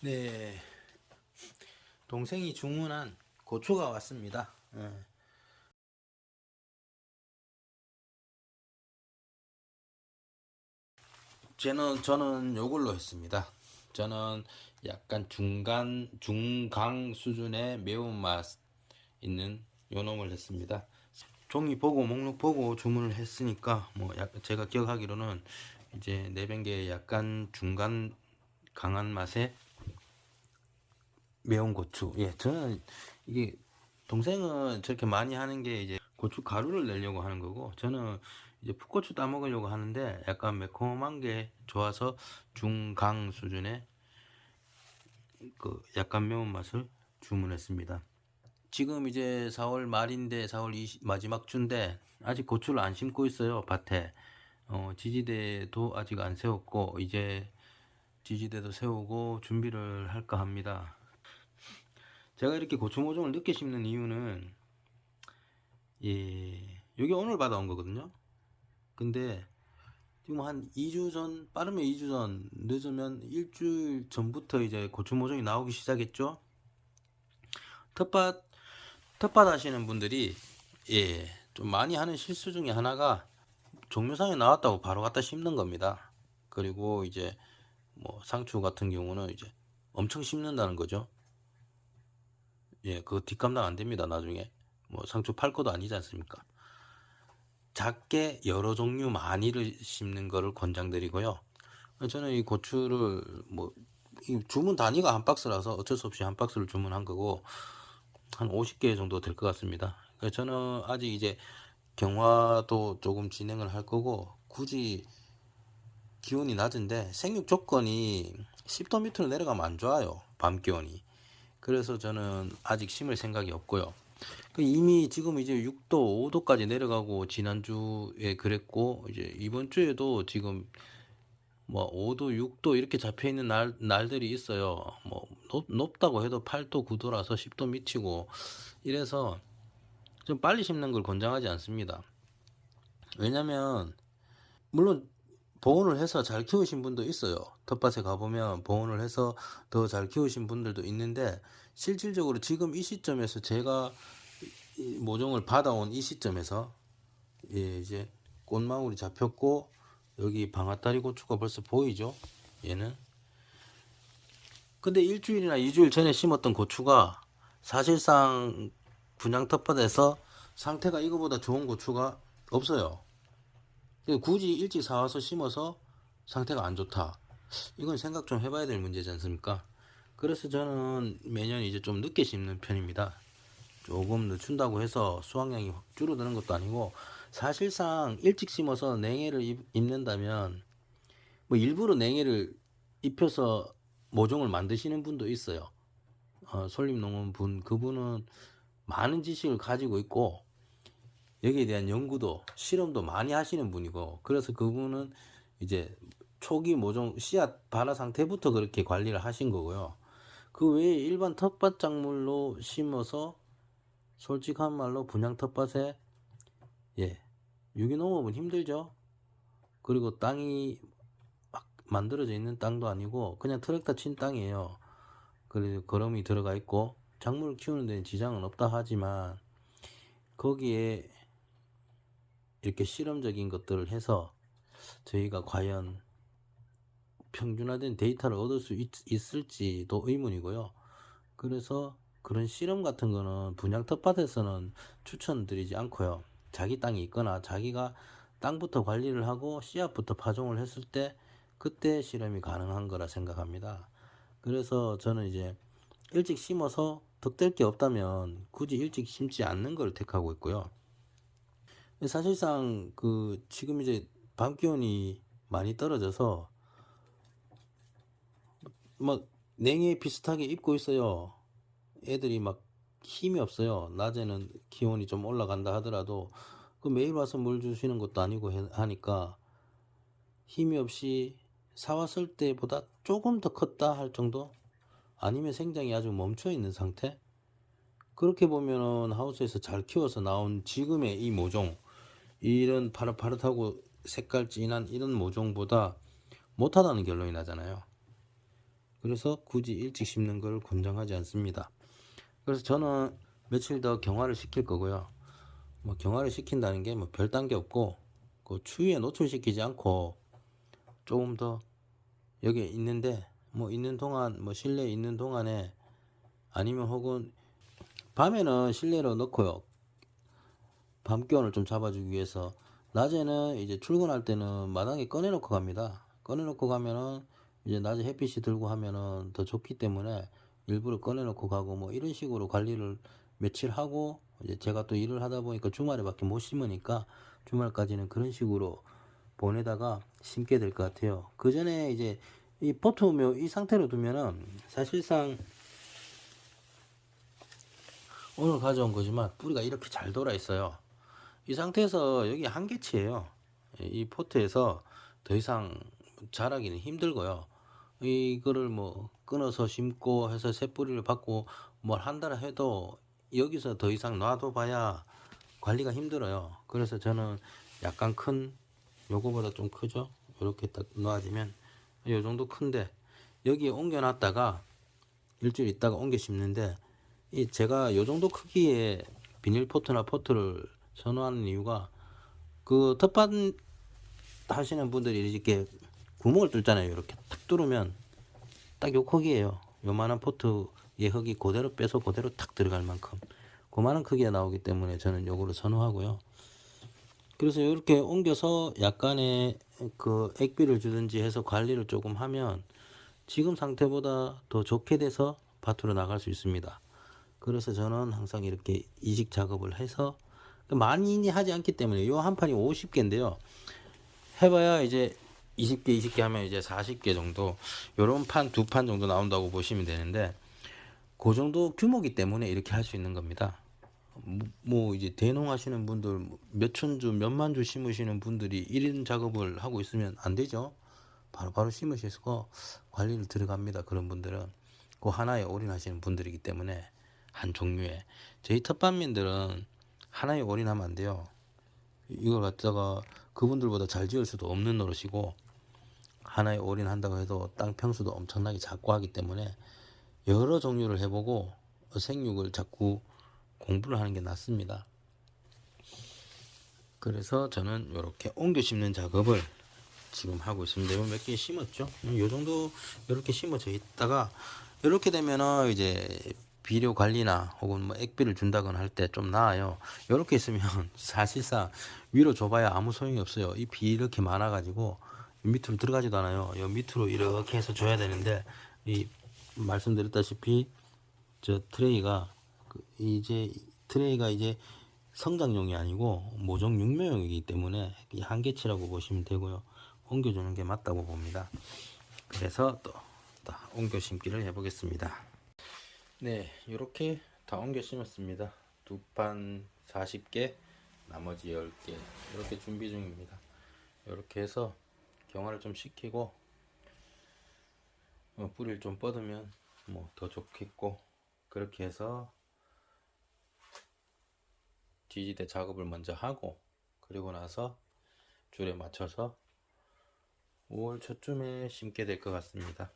네, 동생이 주문한 고추가 왔습니다. 저는 요걸로 했습니다. 저는 약간 중강 수준의 매운맛 있는 요 놈을 했습니다. 종이 보고 목록 보고 주문을 했으니까 제가 기억하기로는 이제 내ben개에 약간 중간 강한 맛의 매운 고추. 예, 저는 이게 동생은 저렇게 많이 하는 게 이제 고추 가루를 내려고 하는 거고, 저는 이제 풋고추 따 먹으려고 하는데 약간 매콤한 게 좋아서 중강 수준의 그 약간 매운맛을 주문했습니다. 지금 이제 4월 말인데 4월 마지막 주인데 아직 고추를 안 심고 있어요, 밭에. 지지대도 아직 안 세웠고 이제 지지대도 세우고 준비를 할까 합니다. 제가 이렇게 고추 모종을 늦게 심는 이유는, 예, 여기 오늘 받아온 거거든요. 근데 지금 한 2주 전, 빠르면 2주 전, 늦으면 일주일 전부터 이제 고추 모종이 나오기 시작했죠. 텃밭 하시는 분들이, 예, 좀 많이 하는 실수 중에 하나가 종묘상에 나왔다고 바로 갖다 심는 겁니다. 그리고 이제 상추 같은 경우는 이제 엄청 심는다는 거죠. 예, 그거 뒷감당 안 됩니다, 나중에. 상추 팔 것도 아니지 않습니까? 작게 여러 종류 많이를 심는 거를 권장드리고요. 저는 이 고추를 이 주문 단위가 한 박스라서 어쩔 수 없이 한 박스를 주문한 거고, 한 50개 정도 될 것 같습니다. 저는 아직 이제 경화도 조금 진행을 할 거고, 굳이 기온이 낮은데 생육 조건이 10도 밑으로 내려가면 안 좋아요, 밤 기온이. 그래서 저는 아직 심을 생각이 없고요. 이미 지금 이제 6도, 5도까지 내려가고 지난주에 그랬고, 이제 이번 주에도 지금 5도, 6도 이렇게 잡혀 있는 날들이 있어요. 높다고 해도 8도, 9도라서 10도 미치고 이래서 좀 빨리 심는 걸 권장하지 않습니다. 왜냐면 물론 보온을 해서 잘 키우신 분도 있어요. 텃밭에 가보면 보온을 해서 더 잘 키우신 분들도 있는데, 실질적으로 지금 이 시점에서 제가 이 모종을 받아온 이 시점에서, 예, 이제 꽃망울이 잡혔고 여기 방아다리 고추가 벌써 보이죠, 얘는. 근데 일주일이나 2주일 전에 심었던 고추가 사실상 분양 텃밭에서 상태가 이거보다 좋은 고추가 없어요. 굳이 일찍 사와서 심어서 상태가 안 좋다, 이건 생각 좀 해봐야 될 문제지 않습니까? 그래서 저는 매년 이제 좀 늦게 심는 편입니다. 조금 늦춘다고 해서 수확량이 확 줄어드는 것도 아니고, 사실상 일찍 심어서 냉해를 입는다면 일부러 냉해를 입혀서 모종을 만드시는 분도 있어요. 솔잎농원분, 그분은 많은 지식을 가지고 있고 여기에 대한 연구도 실험도 많이 하시는 분이고, 그래서 그분은 이제 초기 모종 씨앗 발화 상태부터 그렇게 관리를 하신 거고요. 그 외에 일반 텃밭 작물로 심어서 솔직한 말로 분양 텃밭에, 예, 유기농업은 힘들죠. 그리고 땅이 막 만들어져 있는 땅도 아니고 그냥 트랙터 친 땅이에요. 그리고 거름이 들어가 있고 작물을 키우는 데는 지장은 없다 하지만, 거기에 이렇게 실험적인 것들을 해서 저희가 과연 평준화된 데이터를 얻을 수 있을지도 의문이고요. 그래서 그런 실험 같은 거는 분양 텃밭에서는 추천드리지 않고요. 자기 땅이 있거나 자기가 땅부터 관리를 하고 씨앗부터 파종을 했을 때 그때 실험이 가능한 거라 생각합니다. 그래서 저는 이제 일찍 심어서 덕될 게 없다면 굳이 일찍 심지 않는 걸 택하고 있고요. 사실상 지금 이제 밤 기온이 많이 떨어져서 막 냉해 비슷하게 입고 있어요. 애들이 막 힘이 없어요. 낮에는 기온이 좀 올라간다 하더라도 매일 와서 물 주시는 것도 아니고 하니까 힘이 없이 사왔을 때보다 조금 더 컸다 할 정도, 아니면 생장이 아주 멈춰 있는 상태. 그렇게 보면은 하우스에서 잘 키워서 나온 지금의 이 모종, 이런 파릇파릇하고 색깔 진한 이런 모종보다 못하다는 결론이 나잖아요. 그래서 굳이 일찍 심는 걸 권장하지 않습니다. 그래서 저는 며칠 더 경화를 시킬 거고요. 뭐 경화를 시킨다는 게 뭐 별단 게 없고, 그 추위에 노출시키지 않고 조금 더 여기에 있는데, 뭐 있는 동안, 뭐 실내에 있는 동안에, 아니면 혹은 밤에는 실내로 넣고요. 밤 기온을 좀 잡아주기 위해서. 낮에는 이제 출근할 때는 마당에 꺼내놓고 갑니다. 꺼내놓고 가면은 이제 낮에 햇빛이 들고 하면은 더 좋기 때문에 일부러 꺼내놓고 가고, 뭐 이런 식으로 관리를 며칠 하고, 이제 제가 또 일을 하다 보니까 주말에밖에 못 심으니까 주말까지는 그런 식으로 보내다가 심게 될 것 같아요. 그 전에 이제 이 포트묘 이 상태로 두면은 사실상 오늘 가져온 거지만 뿌리가 이렇게 잘 돌아 있어요. 이 상태에서 여기 한계치예요. 이 포트에서 더 이상 자라기는 힘들고요. 이거를 뭐 끊어서 심고 해서 새 뿌리를 받고 뭘 한다라 해도 여기서 더 이상 놔둬 봐야 관리가 힘들어요. 그래서 저는 약간 큰, 요거보다 좀 크죠? 이렇게 딱 놔주면 요 정도 큰데, 여기에 옮겨 놨다가 일주일 있다가 옮겨 심는데, 이 제가 요 정도 크기의 비닐포트나 포트를 선호하는 이유가, 그 텃밭 하시는 분들이 이렇게 구멍을 뚫잖아요. 이렇게 탁 뚫으면 딱 요 크기예요. 요만한 포트의 흙이 그대로 빼서 그대로 탁 들어갈 만큼 그만한 크기가 나오기 때문에 저는 요거를 선호하고요. 그래서 이렇게 옮겨서 약간의 그 액비를 주든지 해서 관리를 조금 하면 지금 상태보다 더 좋게 돼서 밭으로 나갈 수 있습니다. 그래서 저는 항상 이렇게 이식 작업을 해서, 많이 하지 않기 때문에, 요 한 판이 50개인데요. 해봐야 이제 20개 하면 이제 40개 정도, 요런 판 두 판 정도 나온다고 보시면 되는데, 그 정도 규모기 때문에 이렇게 할 수 있는 겁니다. 뭐 이제 대농하시는 분들, 몇천 주, 몇만 주 심으시는 분들이 1인 작업을 하고 있으면 안 되죠. 바로 심으셔서 관리를 들어갑니다. 그런 분들은 그 하나에 올인하시는 분들이기 때문에, 한 종류에. 저희 텃밭민들은 하나에 올인하면 안 돼요. 이걸 갖다가 그분들보다 잘 지을 수도 없는 노릇이고, 하나에 올인한다고 해도 땅 평수도 엄청나게 작고 하기 때문에 여러 종류를 해보고 생육을 자꾸 공부를 하는 게 낫습니다. 그래서 저는 이렇게 옮겨 심는 작업을 지금 하고 있습니다. 몇 개 심었죠? 요 정도 이렇게 심어져 있다가, 이렇게 되면은 이제 비료 관리나 혹은 뭐 액비를 준다거나 할 때 좀 나아요. 이렇게 있으면 사실상 위로 줘봐야 아무 소용이 없어요. 잎이 이렇게 많아가지고 밑으로 들어가지도 않아요. 요 밑으로 이렇게 해서 줘야 되는데, 이 말씀드렸다시피 저 트레이가 이제 성장용이 아니고 모종 육묘용이기 때문에 한계치라고 보시면 되고요. 옮겨주는 게 맞다고 봅니다. 그래서 또 옮겨 심기를 해보겠습니다. 네, 이렇게 다 옮겨 심었습니다. 두 판 40개, 나머지 10개 이렇게 준비 중입니다. 이렇게 해서 경화를 좀 시키고 뿌리를 좀 뻗으면 뭐 더 좋겠고, 그렇게 해서 지지대 작업을 먼저 하고, 그리고 나서 줄에 맞춰서 5월 초쯤에 심게 될 것 같습니다.